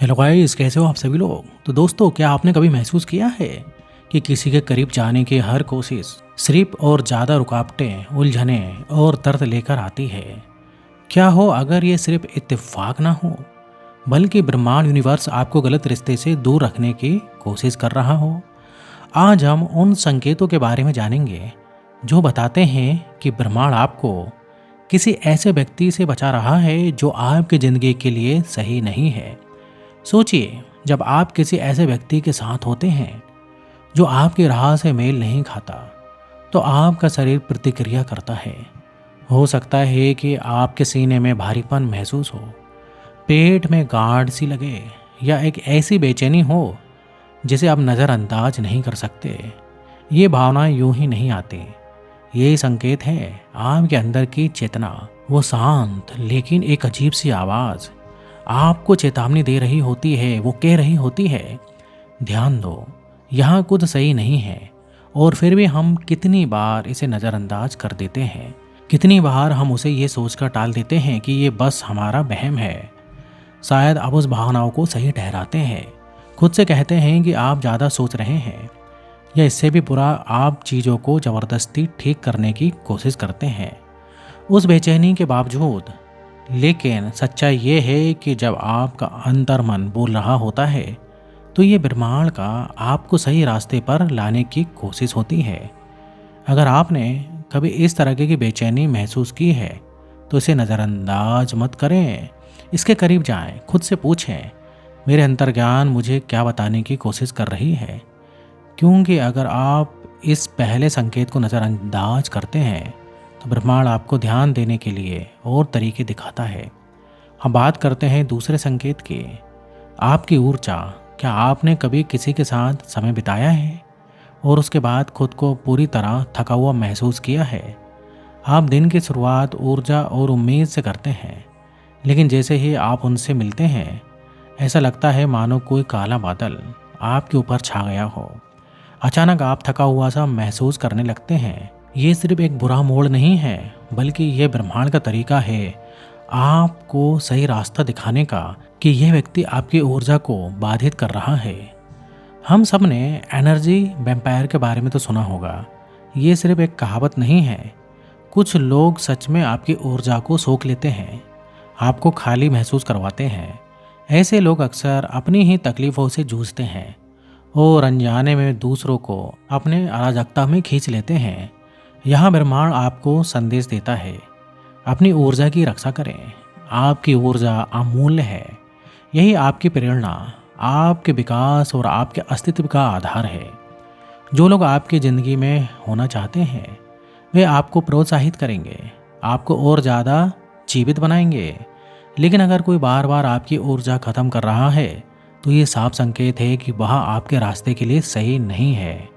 Hello guys, कैसे हो आप सभी लोग। तो दोस्तों, क्या आपने कभी महसूस किया है कि किसी के करीब जाने की हर कोशिश सिर्फ और ज़्यादा रुकावटें, उलझने और दर्द लेकर आती है। क्या हो अगर ये सिर्फ इत्तेफाक ना हो, बल्कि ब्रह्मांड यूनिवर्स आपको गलत रिश्ते से दूर रखने की कोशिश कर रहा हो। आज हम उन संकेतों के बारे में जानेंगे जो बताते हैं कि ब्रह्मांड आपको किसी ऐसे व्यक्ति से बचा रहा है जो आपकी ज़िंदगी के लिए सही नहीं है। सोचिए, जब आप किसी ऐसे व्यक्ति के साथ होते हैं जो आपकी राह से मेल नहीं खाता, तो आपका शरीर प्रतिक्रिया करता है। हो सकता है कि आपके सीने में भारीपन महसूस हो, पेट में गांठ सी लगे, या एक ऐसी बेचैनी हो जिसे आप नज़रअंदाज नहीं कर सकते। ये भावनाएं यूं ही नहीं आती। ये संकेत है आपके अंदर की चेतना। वो शांत लेकिन एक अजीब सी आवाज़ आपको चेतावनी दे रही होती है। वो कह रही होती है, ध्यान दो, यहाँ कुछ सही नहीं है। और फिर भी हम कितनी बार इसे नज़रअंदाज कर देते हैं। कितनी बार हम उसे ये सोचकर टाल देते हैं कि ये बस हमारा वहम है। शायद आप उस भावनाओं को सही ठहराते हैं, खुद से कहते हैं कि आप ज़्यादा सोच रहे हैं, या इससे भी बुरा, आप चीज़ों को ज़बरदस्ती ठीक करने की कोशिश करते हैं उस बेचैनी के बावजूद। लेकिन सच्चाई ये है कि जब आपका अंतर्मन बोल रहा होता है, तो ये ब्रह्मांड का आपको सही रास्ते पर लाने की कोशिश होती है। अगर आपने कभी इस तरह की बेचैनी महसूस की है, तो इसे नज़रअंदाज मत करें। इसके करीब जाएं, खुद से पूछें, मेरे अंतर्ज्ञान मुझे क्या बताने की कोशिश कर रही है। क्योंकि अगर आप इस पहले संकेत को नज़रअंदाज करते हैं, तो ब्रह्मांड आपको ध्यान देने के लिए और तरीके दिखाता है। हम बात करते हैं दूसरे संकेत की, आपकी ऊर्जा। क्या आपने कभी किसी के साथ समय बिताया है और उसके बाद खुद को पूरी तरह थका हुआ महसूस किया है? आप दिन की शुरुआत ऊर्जा और उम्मीद से करते हैं, लेकिन जैसे ही आप उनसे मिलते हैं, ऐसा लगता है मानो कोई काला बादल आपके ऊपर छा गया हो। अचानक आप थका हुआ सा महसूस करने लगते हैं। ये सिर्फ एक बुरा मोड़ नहीं है, बल्कि यह ब्रह्मांड का तरीका है आपको सही रास्ता दिखाने का, कि यह व्यक्ति आपकी ऊर्जा को बाधित कर रहा है। हम सब ने एनर्जी वैम्पायर के बारे में तो सुना होगा। ये सिर्फ एक कहावत नहीं है। कुछ लोग सच में आपकी ऊर्जा को सोख लेते हैं, आपको खाली महसूस करवाते हैं। ऐसे लोग अक्सर अपनी ही तकलीफ़ों से जूझते हैं और अनजाने में दूसरों को अपने अराजकता में खींच लेते हैं। यहाँ ब्रह्मांड आपको संदेश देता है, अपनी ऊर्जा की रक्षा करें। आपकी ऊर्जा अमूल्य है। यही आपकी प्रेरणा, आपके विकास और आपके अस्तित्व का आधार है। जो लोग आपकी ज़िंदगी में होना चाहते हैं, वे आपको प्रोत्साहित करेंगे, आपको और ज़्यादा जीवित बनाएंगे। लेकिन अगर कोई बार बार आपकी ऊर्जा ख़त्म कर रहा है, तो ये साफ संकेत है कि वह आपके रास्ते के लिए सही नहीं है।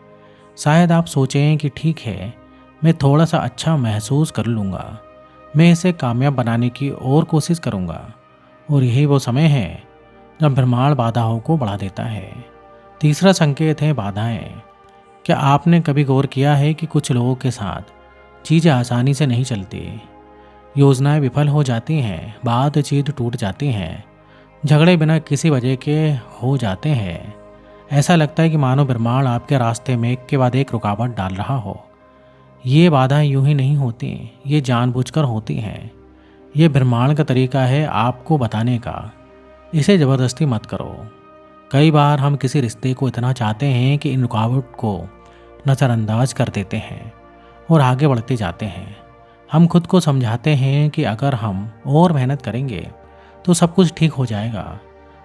शायद आप सोचें कि ठीक है, मैं थोड़ा सा अच्छा महसूस कर लूँगा, मैं इसे कामयाब बनाने की और कोशिश करूँगा। और यही वो समय है जब ब्रह्मांड बाधाओं को बढ़ा देता है। तीसरा संकेत है बाधाएं। क्या आपने कभी गौर किया है कि कुछ लोगों के साथ चीज़ें आसानी से नहीं चलती? योजनाएं विफल हो जाती हैं, बातचीत टूट जाती हैं, झगड़े बिना किसी वजह के हो जाते हैं। ऐसा लगता है कि मानो ब्रह्मांड आपके रास्ते में एक के बाद एक रुकावट डाल रहा हो। ये बाधाएं यूं ही नहीं होती, ये जानबूझकर होती हैं। ये ब्रह्मांड का तरीका है आपको बताने का, इसे ज़बरदस्ती मत करो। कई बार हम किसी रिश्ते को इतना चाहते हैं कि इन रुकावट को नज़रअंदाज कर देते हैं और आगे बढ़ते जाते हैं। हम खुद को समझाते हैं कि अगर हम और मेहनत करेंगे तो सब कुछ ठीक हो जाएगा।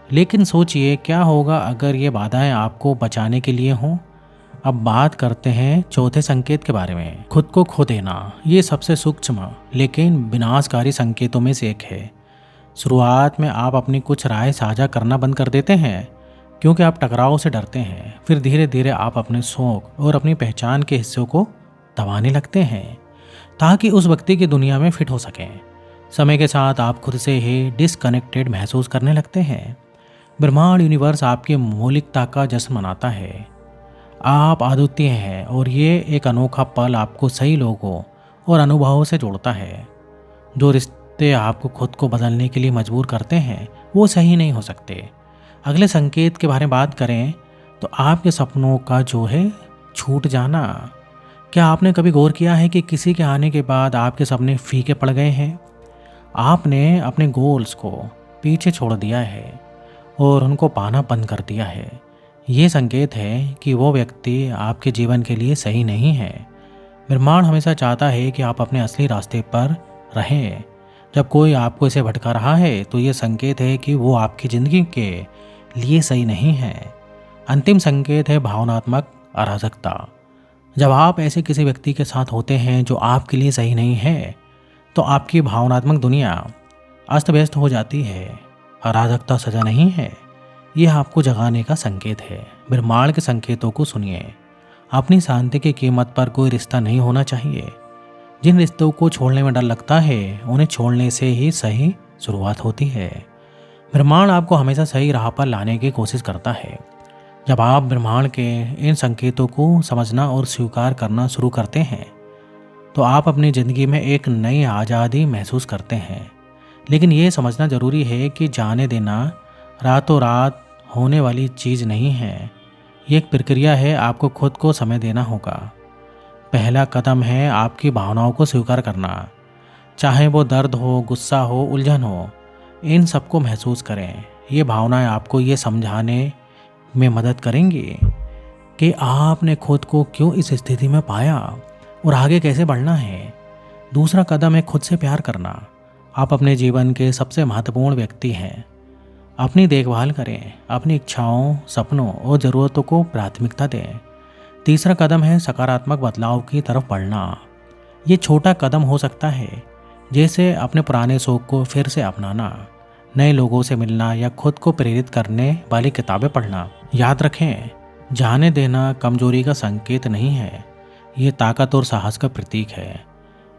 लेकिन सोचिए, क्या होगा अगर ये बाधाएं आपको बचाने के लिए हों? अब बात करते हैं चौथे संकेत के बारे में, खुद को खो देना। ये सबसे सूक्ष्म लेकिन विनाशकारी संकेतों में से एक है। शुरुआत में आप अपनी कुछ राय साझा करना बंद कर देते हैं क्योंकि आप टकराव से डरते हैं। फिर धीरे धीरे आप अपने शौक और अपनी पहचान के हिस्सों को दबाने लगते हैं ताकि उस व्यक्ति की दुनिया में फिट हो सकें। समय के साथ आप खुद से ही डिसकनेक्टेड महसूस करने लगते हैं। ब्रह्मांड यूनिवर्स आपकी मौलिकता का जश्न मनाता है। आप अद्वितीय हैं और ये एक अनोखा पल आपको सही लोगों और अनुभवों से जोड़ता है। जो रिश्ते आपको खुद को बदलने के लिए मजबूर करते हैं, वो सही नहीं हो सकते। अगले संकेत के बारे में बात करें तो आपके सपनों का जो है छूट जाना। क्या आपने कभी गौर किया है कि किसी के आने के बाद आपके सपने फीके पड़ गए हैं? आपने अपने गोल्स को पीछे छोड़ दिया है और उनको पाना बंद कर दिया है। ये संकेत है कि वो व्यक्ति आपके जीवन के लिए सही नहीं है। ब्रह्मांड हमेशा चाहता है कि आप अपने असली रास्ते पर रहें। जब कोई आपको इसे भटका रहा है तो ये संकेत है कि वो आपकी ज़िंदगी के लिए सही नहीं है। अंतिम संकेत है भावनात्मक अराजकता। जब आप ऐसे किसी व्यक्ति के साथ होते हैं जो आपके लिए सही नहीं है तो आपकी भावनात्मक दुनिया अस्त व्यस्त हो जाती है। अराजकता सजा नहीं है, यह आपको जगाने का संकेत है। ब्रह्मांड के संकेतों को सुनिए। अपनी शांति की कीमत पर कोई रिश्ता नहीं होना चाहिए। जिन रिश्तों को छोड़ने में डर लगता है उन्हें छोड़ने से ही सही शुरुआत होती है। ब्रह्मांड आपको हमेशा सही राह पर लाने की कोशिश करता है। जब आप ब्रह्मांड के इन संकेतों को समझना और स्वीकार करना शुरू करते हैं तो आप अपनी ज़िंदगी में एक नई आज़ादी महसूस करते हैं। लेकिन ये समझना ज़रूरी है कि जाने देना रातों रात होने वाली चीज़ नहीं है। ये एक प्रक्रिया है। आपको खुद को समय देना होगा। पहला कदम है आपकी भावनाओं को स्वीकार करना। चाहे वो दर्द हो, गुस्सा हो, उलझन हो, इन सबको महसूस करें। ये भावनाएं आपको ये समझाने में मदद करेंगी कि आपने खुद को क्यों इस स्थिति में पाया और आगे कैसे बढ़ना है। दूसरा कदम है खुद से प्यार करना। आप अपने जीवन के सबसे महत्वपूर्ण व्यक्ति हैं। अपनी देखभाल करें, अपनी इच्छाओं, सपनों और ज़रूरतों को प्राथमिकता दें। तीसरा कदम है सकारात्मक बदलाव की तरफ बढ़ना। ये छोटा कदम हो सकता है, जैसे अपने पुराने शौक को फिर से अपनाना, नए लोगों से मिलना या खुद को प्रेरित करने वाली किताबें पढ़ना। याद रखें, जाने देना कमजोरी का संकेत नहीं है, ये ताकत और साहस का प्रतीक है।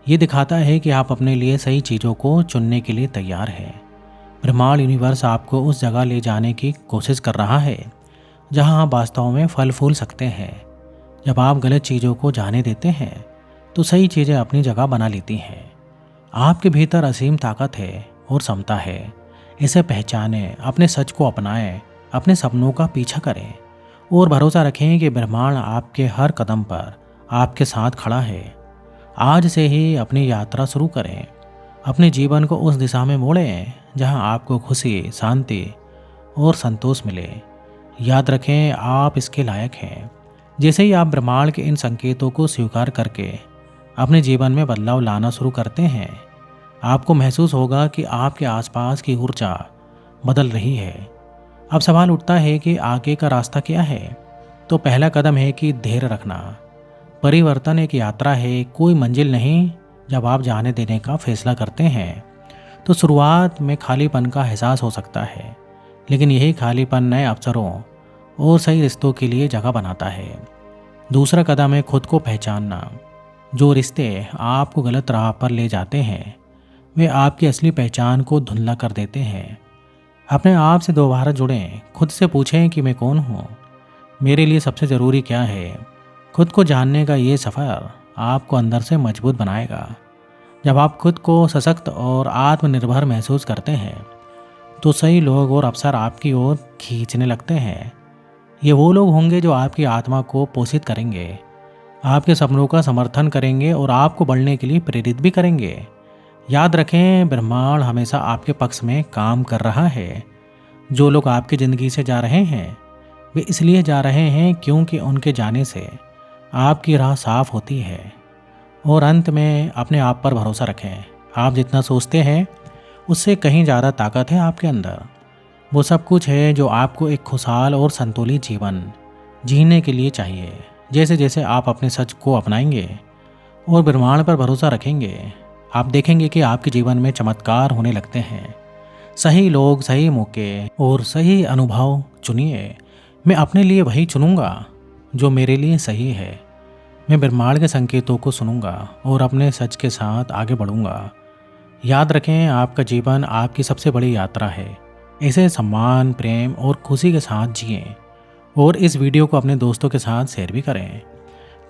ये दिखाता है कि आप अपने लिए सही चीज़ों को चुनने के लिए तैयार हैं। ब्रह्मांड यूनिवर्स आपको उस जगह ले जाने की कोशिश कर रहा है जहां आप वास्तव में फल फूल सकते हैं। जब आप गलत चीज़ों को जाने देते हैं तो सही चीज़ें अपनी जगह बना लेती हैं। आपके भीतर असीम ताकत है और क्षमता है। इसे पहचानें, अपने सच को अपनाएं, अपने सपनों का पीछा करें और भरोसा रखें कि ब्रह्मांड आपके हर कदम पर आपके साथ खड़ा है। आज से ही अपनी यात्रा शुरू करें। अपने जीवन को उस दिशा में मोड़ें जहां आपको खुशी, शांति और संतोष मिले। याद रखें, आप इसके लायक हैं। जैसे ही आप ब्रह्मांड के इन संकेतों को स्वीकार करके अपने जीवन में बदलाव लाना शुरू करते हैं, आपको महसूस होगा कि आपके आसपास की ऊर्जा बदल रही है। अब सवाल उठता है कि आगे का रास्ता क्या है? तो पहला कदम है कि धैर्य रखना। परिवर्तन एक यात्रा है, कोई मंजिल नहीं। जब आप जाने देने का फैसला करते हैं तो शुरुआत में खालीपन का एहसास हो सकता है, लेकिन यही खालीपन नए अवसरों और सही रिश्तों के लिए जगह बनाता है। दूसरा कदम है खुद को पहचानना। जो रिश्ते आपको गलत राह पर ले जाते हैं वे आपकी असली पहचान को धुंधला कर देते हैं। अपने आप से दोबारा जुड़ें। खुद से पूछें कि मैं कौन हूँ, मेरे लिए सबसे ज़रूरी क्या है। खुद को जानने का ये सफ़र आपको अंदर से मजबूत बनाएगा। जब आप खुद को सशक्त और आत्मनिर्भर महसूस करते हैं तो सही लोग और अवसर आपकी ओर खींचने लगते हैं। ये वो लोग होंगे जो आपकी आत्मा को पोषित करेंगे, आपके सपनों का समर्थन करेंगे और आपको बढ़ने के लिए प्रेरित भी करेंगे। याद रखें, ब्रह्मांड हमेशा आपके पक्ष में काम कर रहा है। जो लोग आपकी ज़िंदगी से जा रहे हैं वे इसलिए जा रहे हैं क्योंकि उनके जाने से आपकी राह साफ होती है। और अंत में अपने आप पर भरोसा रखें। आप जितना सोचते हैं उससे कहीं ज़्यादा ताकत है आपके अंदर। वो सब कुछ है जो आपको एक खुशहाल और संतुलित जीवन जीने के लिए चाहिए। जैसे जैसे आप अपने सच को अपनाएंगे और ब्रह्मांड पर भरोसा रखेंगे, आप देखेंगे कि आपके जीवन में चमत्कार होने लगते हैं। सही लोग, सही मौके और सही अनुभव चुनिए। मैं अपने लिए वही चुनूंगा जो मेरे लिए सही है। मैं ब्रह्मांड के संकेतों को सुनूंगा और अपने सच के साथ आगे बढ़ूंगा। याद रखें, आपका जीवन आपकी सबसे बड़ी यात्रा है। इसे सम्मान, प्रेम और खुशी के साथ जिएं और इस वीडियो को अपने दोस्तों के साथ शेयर भी करें।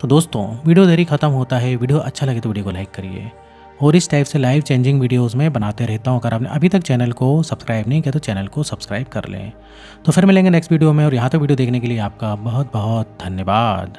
तो दोस्तों, वीडियो देरी ख़त्म होता है। वीडियो अच्छा लगे तो वीडियो को लाइक करिए और इस टाइप से लाइव चेंजिंग वीडियोस में बनाते रहता हूँ। अगर आपने अभी तक चैनल को सब्सक्राइब नहीं किया तो चैनल को सब्सक्राइब कर लें। तो फिर मिलेंगे नेक्स्ट वीडियो में, और यहाँ तक वीडियो देखने के लिए आपका बहुत बहुत धन्यवाद।